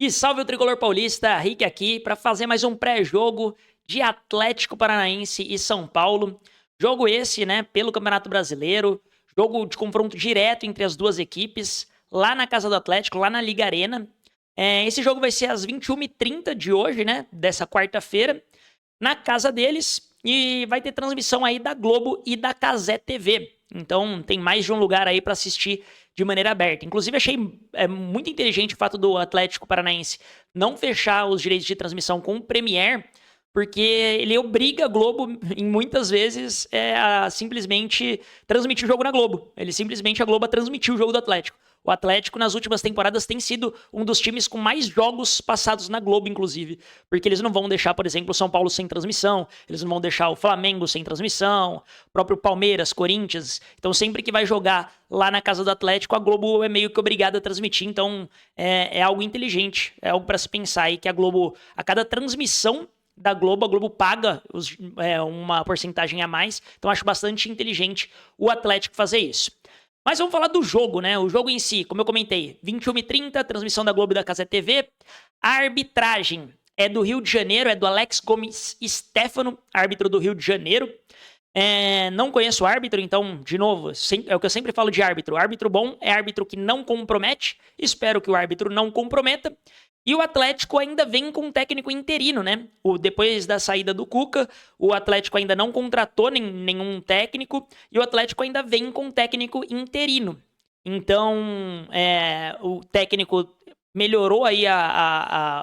E salve o Tricolor Paulista, Rick aqui para fazer mais um pré-jogo de Atlético Paranaense e São Paulo. Jogo esse, né, pelo Campeonato Brasileiro, jogo de confronto direto entre as duas equipes, lá na casa do Atlético, lá na Liga Arena. Esse jogo vai ser às 21h30 de hoje, né, dessa quarta-feira, na casa deles, e vai ter transmissão aí da Globo e da Cazé TV. Então tem mais de um lugar aí para assistir de maneira aberta. Inclusive, achei muito inteligente o fato do Atlético Paranaense não fechar os direitos de transmissão com o Premier, porque ele obriga a Globo, em muitas vezes, a simplesmente transmitir o jogo na Globo. A Globo a transmitir o jogo do Atlético. O Atlético, nas últimas temporadas, tem sido um dos times com mais jogos passados na Globo, inclusive. Porque eles não vão deixar, por exemplo, o São Paulo sem transmissão, eles não vão deixar o Flamengo sem transmissão, o próprio Palmeiras, Corinthians. Então, sempre que vai jogar lá na casa do Atlético, a Globo é meio que obrigada a transmitir. Então, é algo inteligente, é algo para se pensar aí, que a Globo, a cada transmissão da Globo, a Globo paga uma porcentagem a mais. Então, acho bastante inteligente o Atlético fazer isso. Mas vamos falar do jogo, né? O jogo em si, como eu comentei, 21h30, transmissão da Globo e da Cazé TV. A arbitragem é do Rio de Janeiro, é do Alex Gomes Stefano, árbitro do Rio de Janeiro. Não conheço o árbitro, então, de novo, é o que eu sempre falo de árbitro. Árbitro bom é árbitro que não compromete. Espero que o árbitro não comprometa. E o Atlético ainda vem com um técnico interino, né? Depois da saída do Cuca, o Atlético ainda não contratou nenhum técnico e o Atlético ainda vem com um técnico interino. Então, o técnico melhorou aí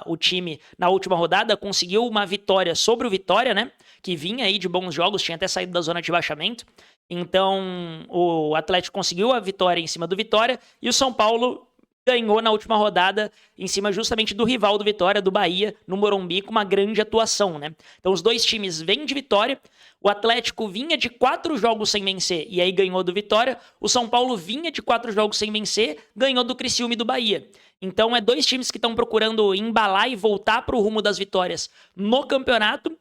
o time na última rodada, conseguiu uma vitória sobre o Vitória, né? Que vinha aí de bons jogos, tinha até saído da zona de baixamento. Então, o Atlético conseguiu a vitória em cima do Vitória e o São Paulo ganhou na última rodada em cima justamente do rival do Vitória, do Bahia, no Morumbi, com uma grande atuação, né? Então os dois times vêm de vitória, o Atlético vinha de 4 jogos sem vencer e aí ganhou do Vitória, o São Paulo vinha de 4 jogos sem vencer, ganhou do Criciúma e do Bahia. Então é dois times que estão procurando embalar e voltar para o rumo das vitórias no campeonato,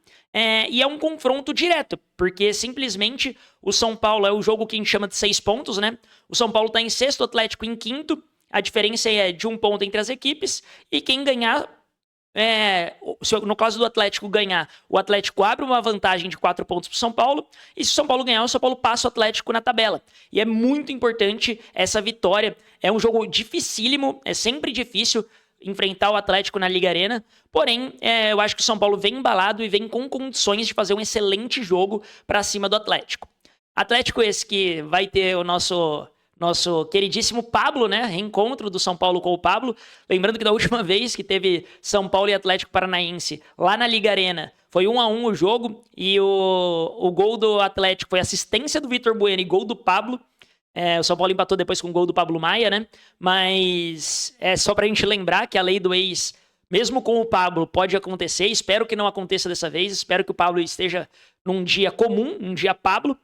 e é um confronto direto, porque simplesmente o São Paulo é o jogo que a gente chama de 6 pontos, né? O São Paulo está em sexto, o Atlético em quinto. A diferença é de 1 ponto entre as equipes, e quem ganhar, no caso do Atlético ganhar, o Atlético abre uma vantagem de 4 pontos para o São Paulo, e se o São Paulo ganhar, o São Paulo passa o Atlético na tabela. E é muito importante essa vitória, é um jogo dificílimo, é sempre difícil enfrentar o Atlético na Liga Arena, porém, eu acho que o São Paulo vem embalado e vem com condições de fazer um excelente jogo para cima do Atlético. Atlético esse que vai ter o nosso queridíssimo Pablo, né? Reencontro do São Paulo com o Pablo. Lembrando que da última vez que teve São Paulo e Atlético Paranaense lá na Liga Arena, foi 1-1 o jogo, e o gol do Atlético foi assistência do Vitor Bueno e gol do Pablo. O São Paulo empatou depois com o gol do Pablo Maia, né? Mas é só pra gente lembrar que a lei do ex, mesmo com o Pablo, pode acontecer. Espero que não aconteça dessa vez. Espero que o Pablo esteja num dia comum, um dia Pablo.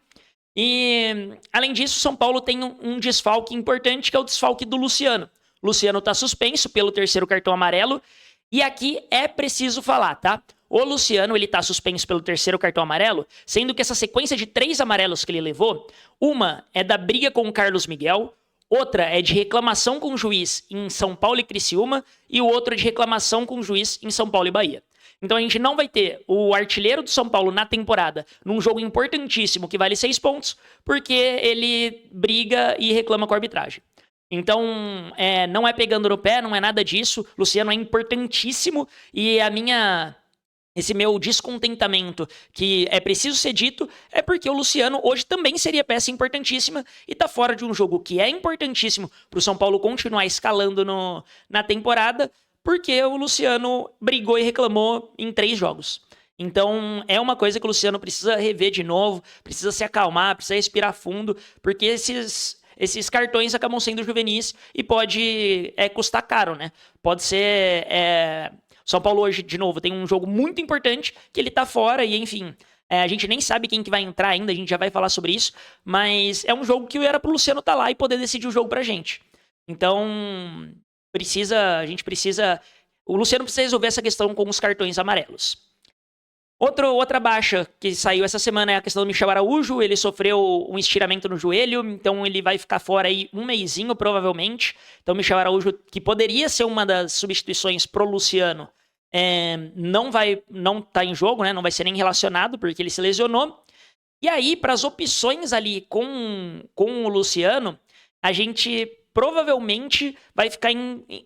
E, além disso, o São Paulo tem um desfalque importante, que é o desfalque do Luciano. O Luciano está suspenso pelo 3º cartão amarelo. E aqui é preciso falar, tá? O Luciano, ele tá suspenso pelo 3º cartão amarelo, sendo que essa sequência de 3 amarelos que ele levou, uma é da briga com o Carlos Miguel, outra é de reclamação com o juiz em São Paulo e Criciúma, e o outro é de reclamação com o juiz em São Paulo e Bahia. Então a gente não vai ter o artilheiro do São Paulo na temporada num jogo importantíssimo que vale 6 pontos, porque ele briga e reclama com a arbitragem. Então, não é pegando no pé, não é nada disso. Luciano é importantíssimo, e esse meu descontentamento, que é preciso ser dito, é porque o Luciano hoje também seria peça importantíssima e tá fora de um jogo que é importantíssimo pro São Paulo continuar escalando na temporada, porque o Luciano brigou e reclamou em 3 jogos. Então, é uma coisa que o Luciano precisa rever de novo, precisa se acalmar, precisa respirar fundo, porque esses cartões acabam sendo juvenis e pode custar caro, né? Pode ser... São Paulo hoje, de novo, tem um jogo muito importante que ele tá fora e, enfim... a gente nem sabe quem que vai entrar ainda, a gente já vai falar sobre isso, mas é um jogo que era pro Luciano estar lá e poder decidir o jogo pra gente. Então... O Luciano precisa resolver essa questão com os cartões amarelos. Outra baixa que saiu essa semana é a questão do Michel Araújo. Ele sofreu um estiramento no joelho, então ele vai ficar fora aí um mesinho, provavelmente. Então, o Michel Araújo, que poderia ser uma das substituições pro Luciano, não tá em jogo, né? Não vai ser nem relacionado, porque ele se lesionou. E aí, para as opções ali com o Luciano, a gente provavelmente vai ficar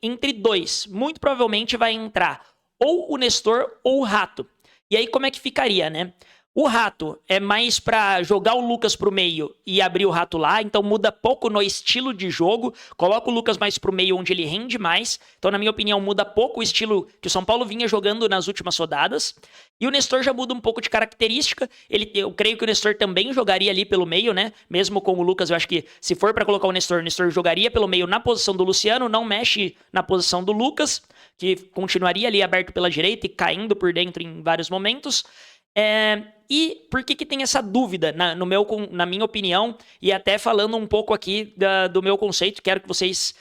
entre dois. Muito provavelmente vai entrar ou o Nestor ou o Rato. E aí, como é que ficaria, né? O Rato é mais para jogar o Lucas pro meio e abrir o Rato lá, então muda pouco no estilo de jogo, coloca o Lucas mais pro meio onde ele rende mais, então na minha opinião muda pouco o estilo que o São Paulo vinha jogando nas últimas rodadas, e o Nestor já muda um pouco de característica, eu creio que o Nestor também jogaria ali pelo meio, né, mesmo com o Lucas, eu acho que se for para colocar o Nestor jogaria pelo meio na posição do Luciano, não mexe na posição do Lucas, que continuaria ali aberto pela direita e caindo por dentro em vários momentos. E por que tem essa dúvida, na minha opinião, e até falando um pouco aqui do meu conceito, quero que vocês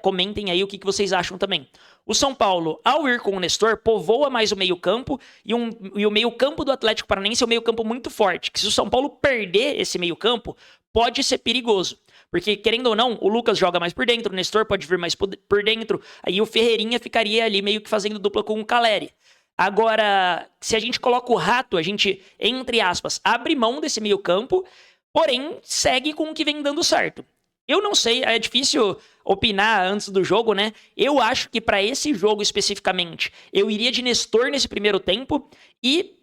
comentem aí o que vocês acham também. O São Paulo, ao ir com o Nestor, povoa mais o meio-campo, e o meio-campo do Atlético Paranaense é um meio-campo muito forte, que se o São Paulo perder esse meio-campo, pode ser perigoso. Porque, querendo ou não, o Lucas joga mais por dentro, o Nestor pode vir mais por dentro, aí o Ferreirinha ficaria ali meio que fazendo dupla com o Caleri. Agora, se a gente coloca o Rato, a gente, entre aspas, abre mão desse meio campo, porém segue com o que vem dando certo. Eu não sei, é difícil opinar antes do jogo, né? Eu acho que para esse jogo especificamente, eu iria de Nestor nesse primeiro tempo e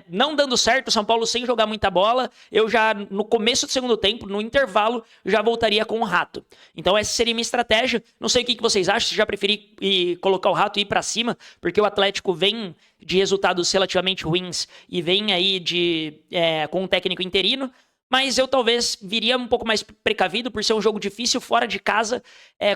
não dando certo, o São Paulo sem jogar muita bola, eu já no começo do segundo tempo, no intervalo, já voltaria com o Rato. Então essa seria minha estratégia. Não sei o que vocês acham, se já preferi colocar o Rato e ir para cima, porque o Atlético vem de resultados relativamente ruins e vem aí com um técnico interino. Mas eu talvez viria um pouco mais precavido por ser um jogo difícil fora de casa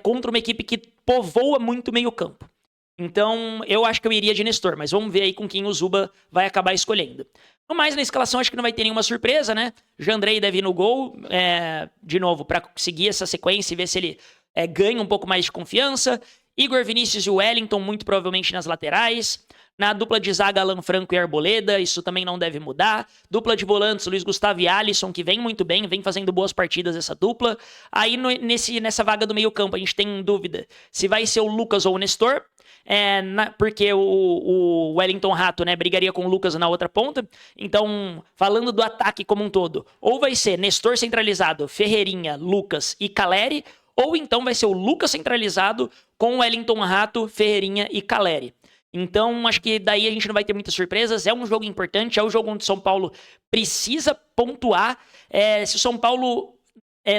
contra uma equipe que povoa muito meio campo. Então, eu acho que eu iria de Nestor, mas vamos ver aí com quem o Zuba vai acabar escolhendo. No mais, na escalação, acho que não vai ter nenhuma surpresa, né? Jandrei deve ir no gol, de novo, para seguir essa sequência e ver se ele ganha um pouco mais de confiança. Igor Vinícius e Wellington, muito provavelmente nas laterais. Na dupla de zaga, Alan Franco e Arboleda, isso também não deve mudar. Dupla de volantes, Luiz Gustavo e Alisson, que vem muito bem, vem fazendo boas partidas essa dupla. Aí, nessa vaga do meio campo, a gente tem dúvida se vai ser o Lucas ou o Nestor. Porque o Wellington Rato, né, brigaria com o Lucas na outra ponta. Então, falando do ataque como um todo, ou vai ser Nestor centralizado, Ferreirinha, Lucas e Caleri, ou então vai ser o Lucas centralizado com o Wellington Rato, Ferreirinha e Caleri. Então, acho que daí a gente não vai ter muitas surpresas. É um jogo importante, é um jogo onde o São Paulo precisa pontuar. Se o São Paulo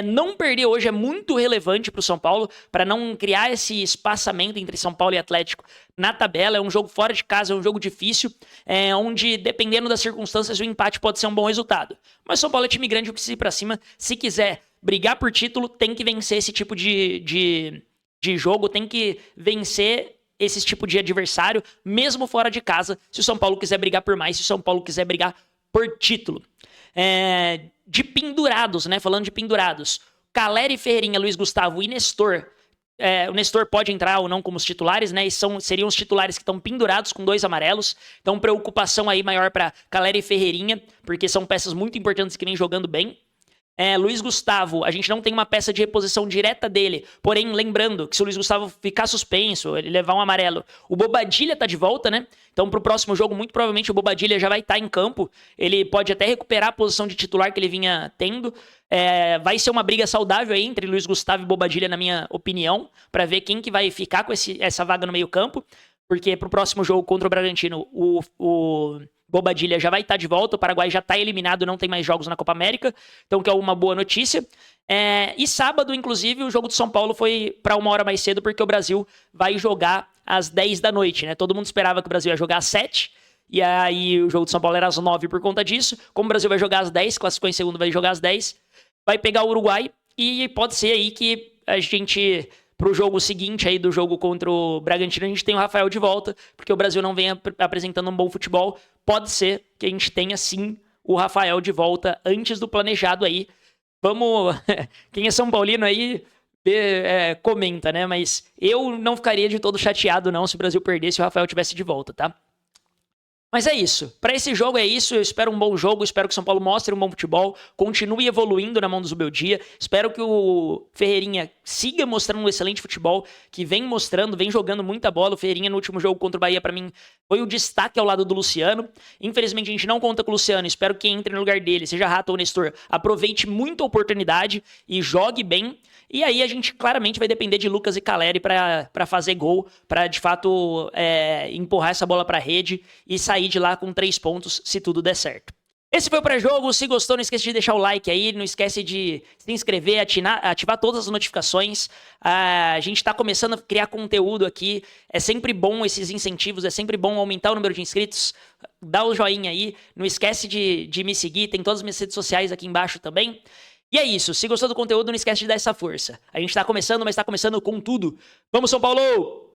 não perder hoje é muito relevante para o São Paulo, para não criar esse espaçamento entre São Paulo e Atlético na tabela. É um jogo fora de casa, é um jogo difícil, onde, dependendo das circunstâncias, o empate pode ser um bom resultado. Mas São Paulo é time grande, precisa ir para cima. Se quiser brigar por título, tem que vencer esse tipo de jogo, tem que vencer esse tipo de adversário, mesmo fora de casa, se o São Paulo quiser brigar por mais, se o São Paulo quiser brigar por título. De pendurados, né? Falando de pendurados. Caleri, Ferreirinha, Luiz Gustavo e Nestor. O Nestor pode entrar ou não como os titulares, né? E seriam os titulares que estão pendurados com 2 amarelos. Então, preocupação aí maior para Caleri e Ferreirinha, porque são peças muito importantes que vêm jogando bem. Luiz Gustavo, a gente não tem uma peça de reposição direta dele, porém, lembrando que se o Luiz Gustavo ficar suspenso, ele levar um amarelo, o Bobadilha tá de volta, né? Então, pro próximo jogo, muito provavelmente o Bobadilha já vai estar em campo, ele pode até recuperar a posição de titular que ele vinha tendo. Vai ser uma briga saudável aí entre Luiz Gustavo e Bobadilha, na minha opinião, para ver quem que vai ficar com essa vaga no meio campo, porque pro próximo jogo contra o Bragantino, o Bobadilha já vai estar de volta, o Paraguai já está eliminado, não tem mais jogos na Copa América, então que é uma boa notícia. E sábado, inclusive, o jogo do São Paulo foi para 1 hora mais cedo, porque o Brasil vai jogar às 10 da noite, né? Todo mundo esperava que o Brasil ia jogar às 7, e aí o jogo do São Paulo era às 9 por conta disso. Como o Brasil vai jogar às 10, classificou em segundo, vai jogar às 10, vai pegar o Uruguai, e pode ser aí que a gente, pro jogo seguinte aí do jogo contra o Bragantino, a gente tem o Rafael de volta, porque o Brasil não vem apresentando um bom futebol. Pode ser que a gente tenha, sim, o Rafael de volta antes do planejado aí. Vamos... Quem é São Paulino aí, comenta, né? Mas eu não ficaria de todo chateado, não, se o Brasil perdesse e o Rafael tivesse de volta, tá? Mas é isso. Para esse jogo é isso. Eu espero um bom jogo. Espero que o São Paulo mostre um bom futebol. Continue evoluindo na mão do Zubeldia. Espero que o Ferreirinha siga mostrando um excelente futebol. Que vem mostrando, vem jogando muita bola. O Ferreirinha no último jogo contra o Bahia, para mim, foi o destaque ao lado do Luciano. Infelizmente, a gente não conta com o Luciano. Espero que entre no lugar dele, seja Rato ou Nestor, aproveite muito a oportunidade e jogue bem. E aí a gente claramente vai depender de Lucas e Caleri para fazer gol, para de fato empurrar essa bola para a rede e sair de lá com 3 pontos, se tudo der certo. Esse foi o pré-jogo. Se gostou, não esquece de deixar o like aí, não esquece de se inscrever, ativar todas as notificações. A gente está começando a criar conteúdo aqui. É sempre bom esses incentivos, é sempre bom aumentar o número de inscritos. Dá o joinha aí, não esquece de me seguir, tem todas as minhas redes sociais aqui embaixo também. E é isso, se gostou do conteúdo, não esquece de dar essa força. A gente tá começando, mas tá começando com tudo. Vamos, São Paulo!